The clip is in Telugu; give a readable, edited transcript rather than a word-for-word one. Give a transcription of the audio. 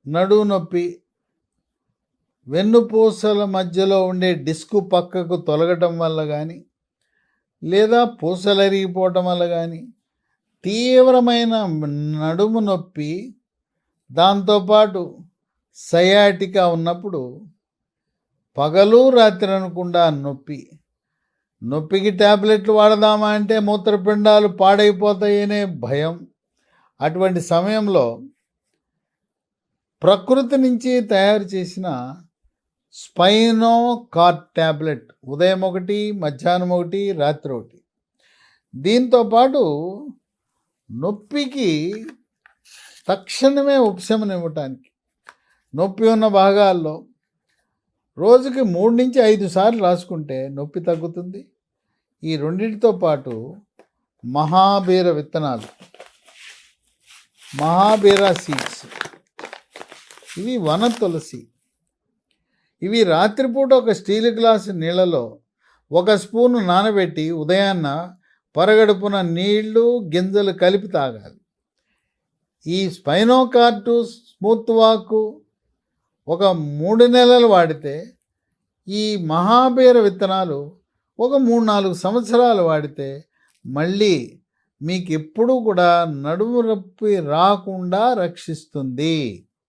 నడుము నొప్పి, వెన్నుపూసల మధ్యలో ఉండే డిస్కు పక్కకు తొలగటం వల్ల కానీ, లేదా పూసలు అరిగిపోవటం వల్ల కానీ తీవ్రమైన నడుము నొప్పి, దాంతోపాటు సయాటికా ఉన్నప్పుడు పగలు రాత్రి అనకుండా నొప్పికి ట్యాబ్లెట్లు వాడదామా అంటే మూత్రపిండాలు పాడైపోతాయనే భయం. అటువంటి సమయంలో ప్రకృతి నుంచి తయారు చేసిన స్పైనో కార్డ్ ట్యాబ్లెట్ ఉదయం ఒకటి, మధ్యాహ్నం ఒకటి, రాత్రి ఒకటి, దీంతోపాటు నొప్పికి తక్షణమే ఉపశమనం ఇవ్వటానికి నొప్పి ఉన్న భాగాల్లో రోజుకి 3 నుంచి 5 సార్లు రాసుకుంటే నొప్పి తగ్గుతుంది. ఈ రెండింటితో పాటు మహాబీర విత్తనాలు, మహాబీరా సీడ్స్, ఇవి వన తులసి, ఇవి రాత్రిపూట ఒక స్టీల్ గ్లాసు నీళ్ళలో 1 స్పూను నానబెట్టి ఉదయాన్న పరగడుపున నీళ్లు గింజలు కలిపి తాగాలి. ఈ స్పైనోకార్డు స్మూత్ వాక్ ఒక 3 నెలలు వాడితే, ఈ మహాబీర విత్తనాలు ఒక 3-4 సంవత్సరాలు వాడితే మళ్ళీ మీకు ఎప్పుడూ కూడా నడుము నొప్పి రాకుండా రక్షిస్తుంది.